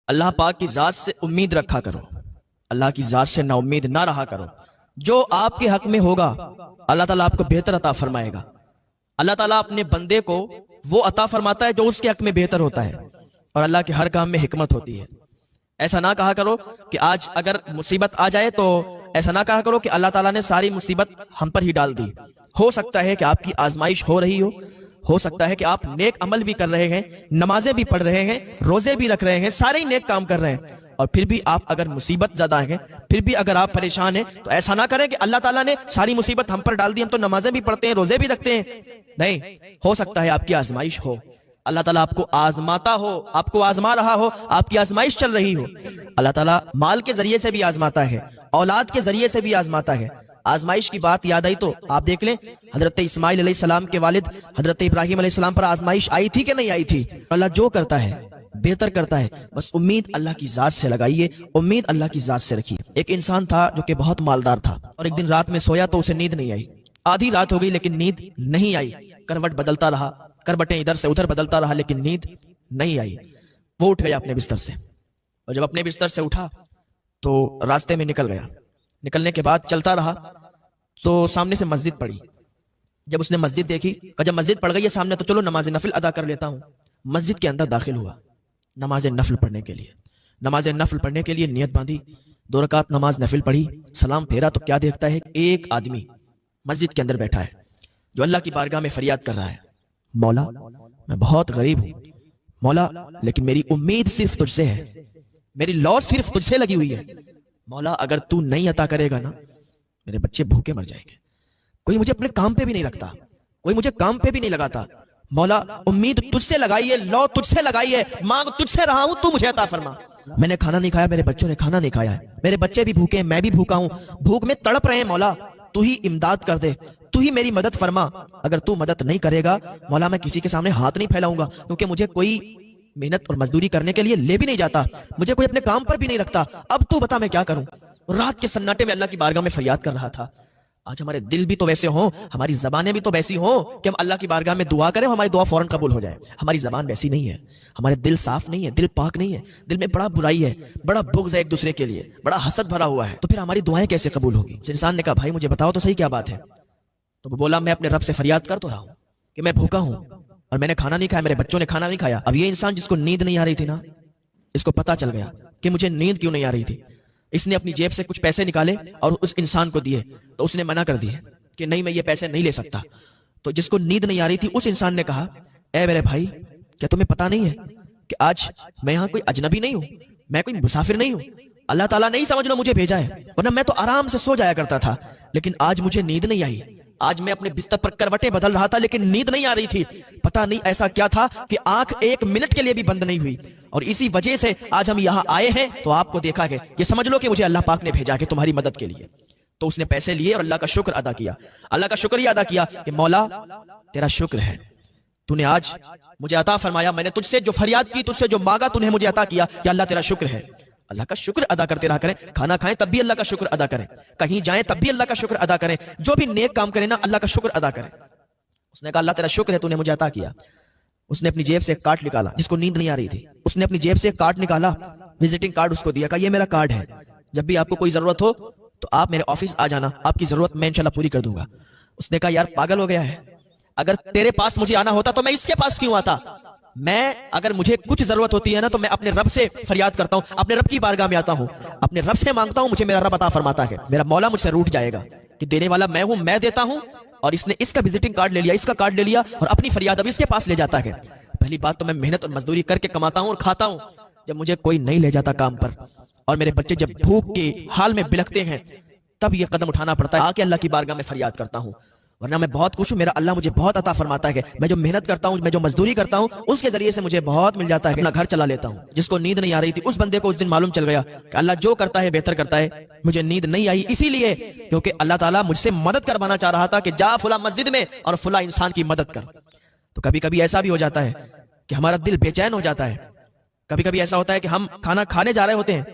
अल्लाह पाक की ज़ात से उम्मीद रखा करो, अल्लाह की ज़ात से नाउम्मीद ना रहा करो। जो आपके हक में होगा अल्लाह ताला आपको बेहतर अता फरमाएगा। अल्लाह ताला अपने बंदे को वो अता फरमाता है जो उसके हक में बेहतर होता है, और अल्लाह के हर काम में हिकमत होती है। ऐसा ना कहा करो कि आज अगर मुसीबत आ जाए तो ऐसा ना कहा करो कि अल्लाह ताला ने सारी मुसीबत हम पर ही डाल दी। हो सकता है कि आपकी आजमाइश हो रही हो सकता है कि आप नेक अमल भी कर रहे हैं, नमाजें भी पढ़ रहे हैं, रोजे भी रख रहे हैं, सारे ही नेक काम कर रहे हैं, और फिर भी आप अगर मुसीबत ज्यादा है, फिर भी अगर आप परेशान हैं, तो ऐसा ना करें कि अल्लाह ताला ने सारी मुसीबत हम पर डाल दी, हम तो नमाजें भी पढ़ते हैं, रोजे भी रखते हैं। नहीं, हो सकता है आपकी आजमाइश हो, अल्लाह ताला आपको आजमाता हो, आपको आजमा रहा हो, आपकी आजमाइश चल रही हो। अल्लाह ताला माल के जरिए से भी आजमाता है, औलाद के जरिए से भी आजमाता है। आजमाइश की बात याद आई तो आप देख लें, हजरत इस्माइल अलैहिस्सलाम के वालिद हजरत इब्राहिम अलैहिस्सलाम पर आजमाइश आई थी कि नहीं आई थी। अल्लाह जो करता है बेहतर करता है, बस उम्मीद अल्लाह की जात से लगाइए, उम्मीद अल्लाह की जात से रखिए। एक इंसान था जो कि बहुत मालदार था, और एक दिन रात में सोया तो उसे नींद नहीं आई। आधी रात हो गई लेकिन नींद नहीं आई, करवट बदलता रहा, करवटें इधर से उधर बदलता रहा, लेकिन नींद नहीं आई। वो उठ गया अपने बिस्तर से, और जब अपने बिस्तर से उठा तो रास्ते में निकल गया। निकलने के बाद चलता रहा तो सामने से मस्जिद पड़ी। जब उसने मस्जिद देखी, जब मस्जिद पड़ गई है सामने, तो चलो नमाज नफिल अदा कर लेता हूँ। मस्जिद के अंदर दाखिल हुआ नमाज नफिल पढ़ने के लिए। नमाज नफिल पढ़ने के लिए नियत बांधी, 2 रकात नमाज नफिल पढ़ी, सलाम फेरा तो क्या देखता है, एक आदमी मस्जिद के अंदर बैठा है जो अल्लाह की बारगाह में फरियाद कर रहा है, मौला मैं बहुत गरीब हूँ मौला, लेकिन मेरी उम्मीद सिर्फ तुझसे है, मेरी लौ सिर्फ तुझसे लगी हुई है मौला। अगर तू नहीं अता करेगा ना, मेरे बच्चे भूखे मर जाएंगे, कोई मुझे अपने काम पे भी नहीं रखता, कोई मुझे काम पे भी नहीं लगाता मौला। उम्मीद तुझसे लगाई है, लौ तुझसे लगाई है, मांग तुझसे रहा हूं, तू मुझे अता फरमा। मैंने खाना नहीं खाया, मेरे बच्चों ने खाना नहीं खाया है, मेरे बच्चे भी भूखे हैं, मैं भी भूखा हूं, भूख में तड़प रहे हैं मौला, तू ही इमदाद कर दे, तू ही मेरी मदद फरमा। अगर तू मदद नहीं करेगा मौला, मैं किसी के सामने हाथ नहीं फैलाऊंगा, क्योंकि मुझे कोई मेहनत और मजदूरी करने के लिए ले भी नहीं जाता, मुझे कोई अपने काम पर भी नहीं रखता। अब तू बता मैं क्या करूं। रात के सन्नाटे में अल्लाह की बारगाह में फरियाद कर रहा था। आज हमारे दिल भी तो वैसे हों, हमारी जबानें भी तो वैसी हों कि हम अल्लाह की बारगाह में दुआ करें, हमारी दुआ फौरन कबूल हो जाए। हमारी जबान वैसी नहीं है, हमारे दिल साफ नहीं है, दिल पाक नहीं है, दिल में बड़ा बुराई है, बड़ा बुग़्ज़ है एक दूसरे के लिए, बड़ा हसद भरा हुआ है, तो फिर हमारी दुआएं कैसे कबूल होगी। इंसान ने कहा भाई मुझे बताओ तो सही क्या बात है। तो वो बोला मैं अपने रब से फरियाद कर तो रहा हूं कि मैं भूखा हूं और मैंने खाना नहीं खाया, मेरे बच्चों ने खाना नहीं खाया। अब ये इंसान जिसको नींद नहीं आ रही थी ना, इसको पता चल गया कि मुझे नींद क्यों नहीं आ रही थी। इसने अपनी जेब से कुछ पैसे निकाले और उस इंसान को दिए, तो उसने मना कर दिए कि नहीं मैं ये पैसे नहीं ले सकता। तो जिसको नींद नहीं आ रही थी उस इंसान ने कहा ए मेरे भाई, क्या तुम्हें पता नहीं है कि आज मैं यहाँ कोई अजनबी नहीं हूँ, मैं कोई मुसाफिर नहीं हूँ, अल्लाह ताला नहीं समझ लो मुझे भेजा है, वरना मैं तो आराम से सो जाया करता था, लेकिन आज मुझे नींद नहीं आई। आज मैं अपने बिस्तर पर करवटें बदल रहा था लेकिन नींद नहीं आ रही थी। पता नहीं ऐसा क्या था कि आंख 1 मिनट के लिए भी बंद नहीं हुई, और इसी वजह से आज हम यहाँ आए हैं, तो आपको देखा है, ये समझ लो कि मुझे अल्लाह पाक ने भेजा है तुम्हारी मदद के लिए। तो उसने पैसे लिए और अल्लाह का शुक्र अदा किया, अल्लाह का शुक्रिया अदा किया कि मौला तेरा शुक्र है, तूने आज मुझे अता फरमाया, मैंने तुझसे जो फरियाद की, तुझसे जो मांगा, तूने मुझे अता किया, कि अल्लाह तेरा शुक्र है। अल्लाह का शुक्र अदा करते रहा करें, खाना खाएं तब भी अल्लाह का शुक्र अदा करें, कहीं जाएं तब भी अल्लाह का शुक्र अदा करें, जो भी नेक काम करें ना अल्लाह का शुक्र अदा करें। उसने कहा अल्लाह तेरा शुक्र है, तूने मुझे अता किया। उसने अपनी जेब से एक कार्ड निकाला, जिसको नींद नहीं आ रही थी, उसने अपनी जेब से एक कार्ड निकाला, विजिटिंग कार्ड उसको दिया, कहा ये मेरा कार्ड है, जब भी आपको कोई जरूरत हो तो आप मेरे ऑफिस आ जाना, आपकी जरूरत मैं इंशाल्लाह पूरी कर दूंगा। उसने कहा यार पागल हो गया है, अगर तेरे पास मुझे आना होता तो मैं इसके पास क्यों आता। मैं अगर मुझे कुछ जरूरत होती है ना तो मैं अपने रब से फरियाद करता हूँ, अपने रब की बारगाह में आता हूँ, अपने रब से मांगता हूँ, मुझे मेरा रब अता फरमाता है। मेरा मौला मुझसे रूठ जाएगा कि देने वाला मैं हूँ, मैं देता हूँ, और इसने इसका विजिटिंग कार्ड ले लिया, इसका कार्ड ले लिया और अपनी फरियाद अब इसके पास ले जाता है। पहली बात तो मैं मेहनत और मजदूरी करके कमाता हूँ और खाता हूँ, जब मुझे कोई नहीं ले जाता काम पर, और मेरे बच्चे जब भूख के हाल में बिलखते हैं, तब ये कदम उठाना पड़ता है, आके अल्लाह की बारगाह में फरियाद करता हूँ, वरना मैं बहुत खुश हूँ, मेरा अल्लाह मुझे बहुत अता फरमाता है। मैं जो मेहनत करता हूँ, मैं जो मजदूरी करता हूँ, उसके जरिए से मुझे बहुत मिल जाता है, अपना घर चला लेता हूँ। जिसको नींद नहीं आ रही थी उस बंदे को उस दिन मालूम चल गया कि अल्लाह जो करता है बेहतर करता है। मुझे नींद नहीं आई इसीलिए क्योंकि अल्लाह ताला मुझसे मदद करवाना चाह रहा था कि जा फुला मस्जिद में और फुला इंसान की मदद कर। तो कभी कभी ऐसा भी हो जाता है कि हमारा दिल बेचैन हो जाता है, कभी कभी ऐसा होता है कि हम खाना खाने जा रहे होते हैं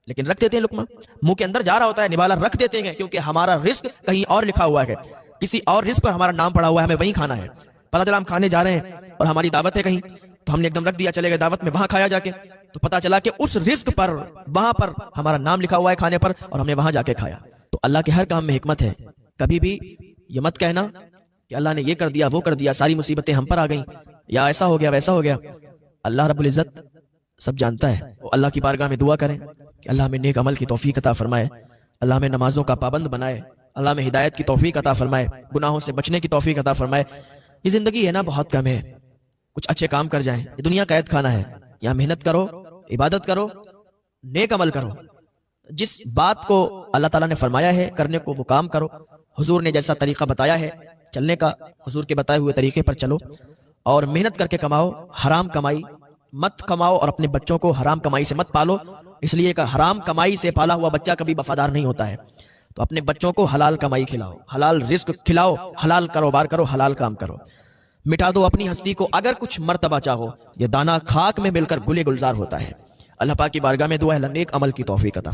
लेकिन रख देते हैं लुकमा, मुंह के अंदर जा रहा होता है, निवाला रख देते हैं, क्योंकि हमारा रिस्क कहीं और लिखा हुआ है, किसी और रिस्क पर हमारा नाम पड़ा हुआ है, हमें वहीं खाना है। पता चला हम खाने जा रहे हैं और हमारी दावत है कहीं, तो हमने एकदम रख दिया, चले गए दावत में, वहां खाया जाके, तो पता चला कि उस रिस्क पर वहां पर हमारा नाम लिखा हुआ है खाने पर, और हमने वहां जाके खाया। तो अल्लाह के हर काम में हिकमत है। कभी भी ये मत कहना कि अल्लाह ने ये कर दिया, वो कर दिया, सारी मुसीबतें हम पर आ गई, या ऐसा हो गया, वैसा हो गया। अल्लाह रब्बुल इज्जत सब जानता है। वो अल्लाह की बारगाह में दुआ करें कि अल्लाह में नेक अमल की तौफीक अता फरमाए, अल्लाह में नमाजों का पाबंद बनाए, अल्लाह में हिदायत की तौफीक अता फरमाए, गुनाहों से बचने की तौफीक अता फरमाए। ये जिंदगी है ना, बहुत कम है, कुछ अच्छे काम कर जाएं। ये दुनिया कैद खाना है, यहाँ मेहनत करो, इबादत करो, नेक अमल करो, जिस बात को अल्लाह ताला ने फरमाया है करने को वो काम करो, हुजूर ने जैसा तरीका बताया है चलने का, हुजूर के बताए हुए तरीके पर चलो, और मेहनत करके कमाओ, हराम कमाई मत कमाओ, और अपने बच्चों को हराम कमाई से मत पालो, इसलिए कि हराम कमाई से पाला हुआ बच्चा कभी वफादार नहीं होता है। तो अपने बच्चों को हलाल कमाई खिलाओ, हलाल रिस्क खिलाओ, हलाल कारोबार करो, हलाल काम करो। मिटा दो अपनी हस्ती को अगर कुछ मर्तबा चाहो, ये दाना खाक में मिलकर गुले गुलजार होता है। अल्लाह पाक की बारगाह में दुआ है, नेक अमल की तौफीक अता।